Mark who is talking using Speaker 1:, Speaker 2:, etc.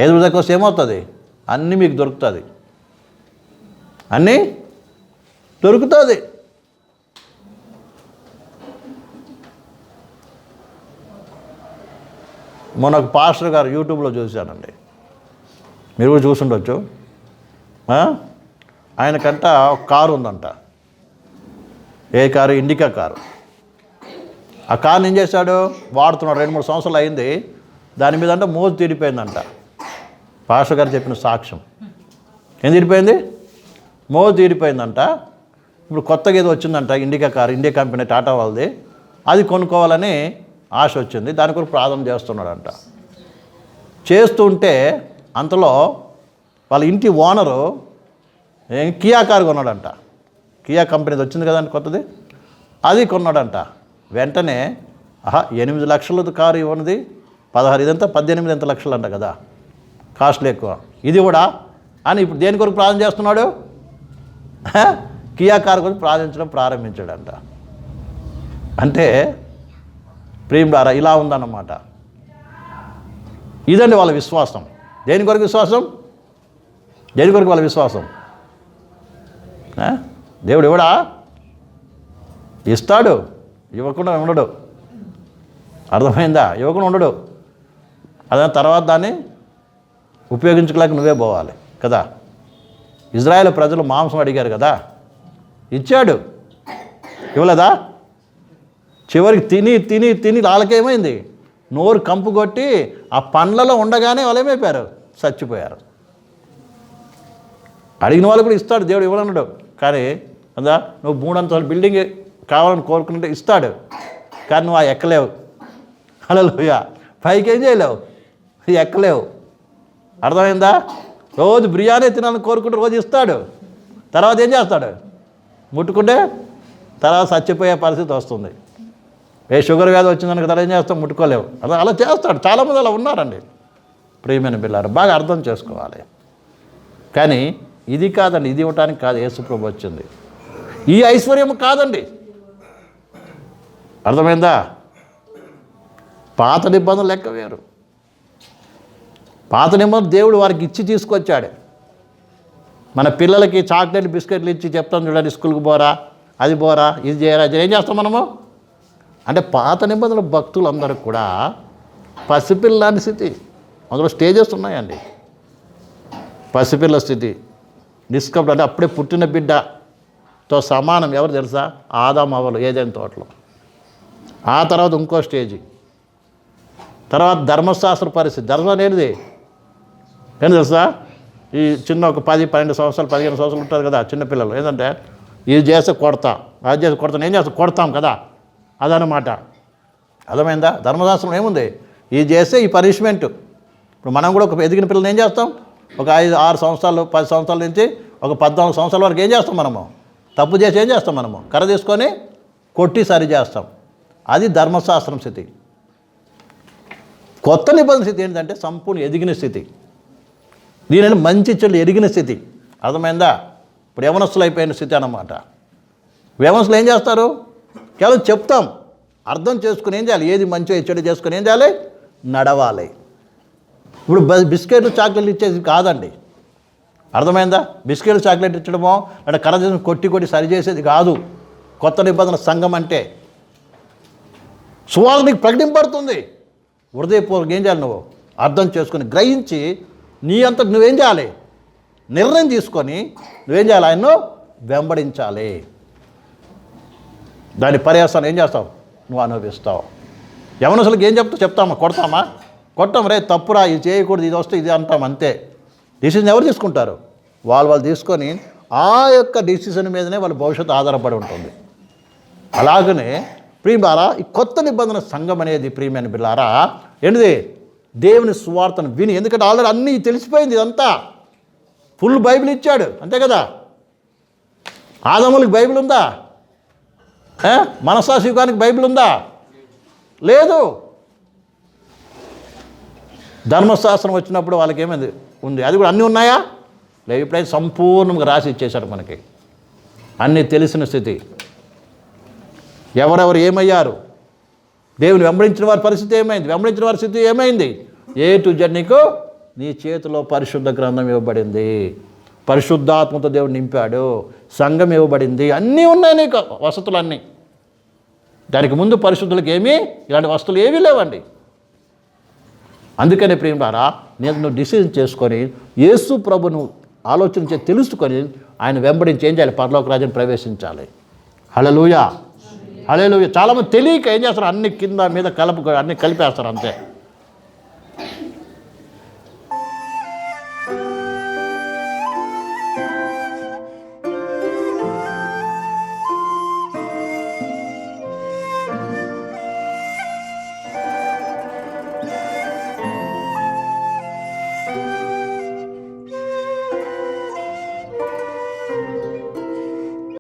Speaker 1: ఎదురు దగ్గర వస్తే ఏమవుతుంది? అన్నీ మీకు దొరుకుతుంది, అన్నీ దొరుకుతుంది. మొన్న ఒక పాస్టర్ గారు యూట్యూబ్లో చూశానండి, మీరు కూడా చూసుండొచ్చు. ఆయనకంట ఒక కారు ఉందంట. ఏ కారు? Indica car. ఆ కార్ని ఏం చేశాడు? వాడుతున్నాడు. 2-3 సంవత్సరాలు అయింది. దాని మీద అంటే మోజు తీరిపోయిందంట. పాస్టర్ గారు చెప్పిన సాక్ష్యం. ఏం తీరిపోయింది? మోజు తీరిపోయిందంట. ఇప్పుడు కొత్తగా ఏదో వచ్చిందంట, indica car, India company, Tata వాళ్ళది. అది కొనుక్కోవాలని ఆశ వచ్చింది. దాని కొరకు ప్రార్థన చేస్తున్నాడంట. చేస్తుంటే అంతలో వాళ్ళ ఇంటి ఓనరు కియా కారు కొన్నాడంట. కియా కంపెనీది వచ్చింది కదండి కొత్తది, అది కొన్నాడంట. వెంటనే 8 లక్షలది కారు ఇవ్వనిది 16, ఇదంతా 18 ఎంత లక్షలు అంట కదా, కాస్ట్లు ఎక్కువ. ఇది కూడా అని ఇప్పుడు దేని కొరకు ప్రార్థన చేస్తున్నాడు? కియా కారు కొరకు ప్రార్థించడం ప్రారంభించాడంట. అంటే ప్రియులారా, ఇలా ఉందన్నమాట. ఇదండి వాళ్ళ విశ్వాసం. దేని కొరకు విశ్వాసం? దేని కొరకు వాళ్ళ విశ్వాసం? దేవుడు ఇవ్వడా? ఇస్తాడు, ఇవ్వకుండా ఉండడు. అర్థమైందా? ఇవ్వకుండా ఉండడు. అదే తర్వాత దాన్ని ఉపయోగించుకోలేక నువ్వే పోవాలి కదా. ఇజ్రాయేల్ ప్రజలు మాంసం అడిగారు కదా, ఇచ్చాడు. ఇవ్వలేదా? చివరికి తిని తిని తిని వాళ్ళకేమైంది? నోరు కంపు కొట్టి ఆ పండ్లలో ఉండగానే వాళ్ళు ఏమైపోయారు? చచ్చిపోయారు. అడిగిన వాళ్ళు కూడా ఇస్తాడు దేవుడు, ఇవ్వడన్నాడు. కానీ అందా నువ్వు 3 అంతస్తుల బిల్డింగ్ కావాలని కోరుకుంటే ఇస్తాడు, కానీ నువ్వు ఎక్కలేవు. హల్లెలూయా. పైకి ఏం చేయలేవు, ఎక్కలేవు. అర్థమైందా? రోజు బిర్యానీ తినాలని కోరుకుంటే రోజు ఇస్తాడు, తర్వాత ఏం చేస్తాడు? ముట్టుకుంటే తర్వాత చచ్చిపోయే పరిస్థితి వస్తుంది. షుగర్ వ్యాధి వచ్చిందని కదా ఏం చేస్తాం? ముట్టుకోలేవు. అలా చేస్తాడు. చాలామంది అలా ఉన్నారండి. ప్రియమైన పిల్లలు బాగా అర్థం చేసుకోవాలి. కానీ ఇది కాదండి, ఇది ఇవ్వటానికి కాదు యేసుప్రభు వచ్చింది. ఈ ఐశ్వర్యం కాదండి. అర్థమైందా? పాత నిబంధనలు లెక్క వేరు. పాత నిబంధనలు దేవుడు వారికి ఇచ్చి తీసుకొచ్చాడు. మన పిల్లలకి చాక్లెట్ బిస్కెట్లు ఇచ్చి చెప్తాం చూడండి, స్కూల్కి పోరా, అది పోరా, ఇది చేయరా, ఇది ఏం చేస్తాం మనము? అంటే పాత నిబంధనల భక్తులందరూ కూడా పసిపిల్లాంటి స్థితి. అందులో స్టేజెస్ ఉన్నాయండి. పసిపిల్ల స్థితి, నిష్కపట, అంటే అప్పుడే పుట్టిన బిడ్డతో సమానం. ఎవరు తెలుసా? ఆదాము అవ్వలు ఏదైనా తోటలో. ఆ తర్వాత ఇంకో స్టేజీ, తర్వాత ధర్మశాస్త్ర పరిస్థితి. ధర్మం అనేది ఏం తెలుసా? ఈ చిన్న ఒక 10-12 సంవత్సరాలు 15 సంవత్సరాలు ఉంటారు కదా చిన్నపిల్లలు. ఏంటంటే ఇది చేస్తే కొడతా, అది చేస్తే కొడతాను, ఏం చేస్తాం? కొడతాం కదా, అదనమాట. అర్థమైందా? ధర్మశాస్త్రం ఏముంది? ఇది చేస్తే ఈ పనిష్మెంట్. ఇప్పుడు మనం కూడా ఒక ఎదిగిన పిల్లలు ఏం చేస్తాం? ఒక 5-6 సంవత్సరాలు 10 సంవత్సరాల నుంచి ఒక 14 సంవత్సరాల వరకు ఏం చేస్తాం? మనము తప్పు చేసి ఏం చేస్తాం? మనము కర్ర తీసుకొని కొట్టి సరి చేస్తాం. అది ధర్మశాస్త్రం స్థితి. కొత్త నిబంధన స్థితి ఏంటంటే సంపూర్ణ ఎదిగిన స్థితి. దీనిని మంచి చెడు ఎరిగిన స్థితి. అర్థమైందా? ఇప్పుడు యవనస్తులు అయిపోయిన స్థితి అన్నమాట. యవనస్తులు ఏం చేస్తారు? కేవలం చెప్తాం, అర్థం చేసుకుని ఏం చేయాలి? ఏది మంచో చెడు చేసుకుని ఏం చేయాలి? నడవాలి. ఇప్పుడు బిస్కెట్లు చాక్లెట్లు ఇచ్చేది కాదండి. అర్థమైందా? బిస్కెట్లు చాక్లెట్ ఇచ్చడమో అంటే కర్ర చేసి కొట్టి కొట్టి సరి చేసేది కాదు కొత్త నిబంధన సంఘం అంటే. సువార్త నీకు ప్రకటింపబడుతుంది. హృదయపూర్వకంగా ఏం చేయాలి? నువ్వు అర్థం చేసుకుని గ్రహించి నీ అంతకు నువ్వేం చేయాలి? నిర్ణయం తీసుకొని నువ్వేం చేయాలి? ఆయన్ను వెంబడించాలి. దాని పర్యాసాన్ని ఏం చేస్తావు? నువ్వు అనుభవిస్తావు. యవనస్తులకు ఏం చెప్తామా? కొడతామా? కొట్టాం. రే తప్పురా, ఇది చేయకూడదు, ఇది వస్తే ఇది అంటాం, అంతే. డిసిజన్ ఎవరు తీసుకుంటారు? వాళ్ళు తీసుకొని ఆ యొక్క డిసిజన్ మీదనే వాళ్ళ భవిష్యత్తు ఆధారపడి ఉంటుంది. అలాగనే ప్రియమారా, ఈ కొత్త నిబంధన సంఘం అనేది ప్రియమైన బిడ్డలారా ఏంటిది? దేవుని సువార్తను విని, ఎందుకంటే ఆల్రెడీ అన్నీ తెలిసిపోయింది. ఇదంతా ఫుల్ బైబిల్ ఇచ్చాడు, అంతే కదా. ఆదములకు బైబిల్ ఉందా? మనసాక్షి యుగానికి బైబిల్ ఉందా? లేదు. ధర్మశాస్త్రం వచ్చినప్పుడు వాళ్ళకి ఏమైంది? ఉంది. అది కూడా అన్నీ ఉన్నాయా? లేవు. ఇప్పుడైతే సంపూర్ణంగా రాసి ఇచ్చేశాడు మనకి. అన్నీ తెలిసిన స్థితి. ఎవరెవరు ఏమయ్యారు, దేవుని వెంబడించిన వారి పరిస్థితి ఏమైంది, వెంబడించిన వారి స్థితి ఏమైంది, A to Z నీకు నీ చేతిలో పరిశుద్ధ గ్రంథం ఇవ్వబడింది, పరిశుద్ధాత్మతో దేవుడు నింపాడు, సంఘం ఇవ్వబడింది, అన్నీ ఉన్నాయి నీకు వసతులన్నీ. దానికి ముందు పరిశుద్ధులకు ఇలాంటి వస్తువులు ఏమీ లేవండి. అందుకనే ప్రియులారా, నువ్వు డిసిజన్ చేసుకొని యేసు ప్రభును ఆలోచించే తెలుసుకొని ఆయన వెంబడించి ఏం చేయాలి? పరలోక రాజ్యాన్ని ప్రవేశించాలి. హల్లెలూయా, హల్లెలూయా. చాలామంది తెలియక ఏం చేస్తారు? అన్ని కింద మీద అన్నీ కలిపేస్తారు అంతే.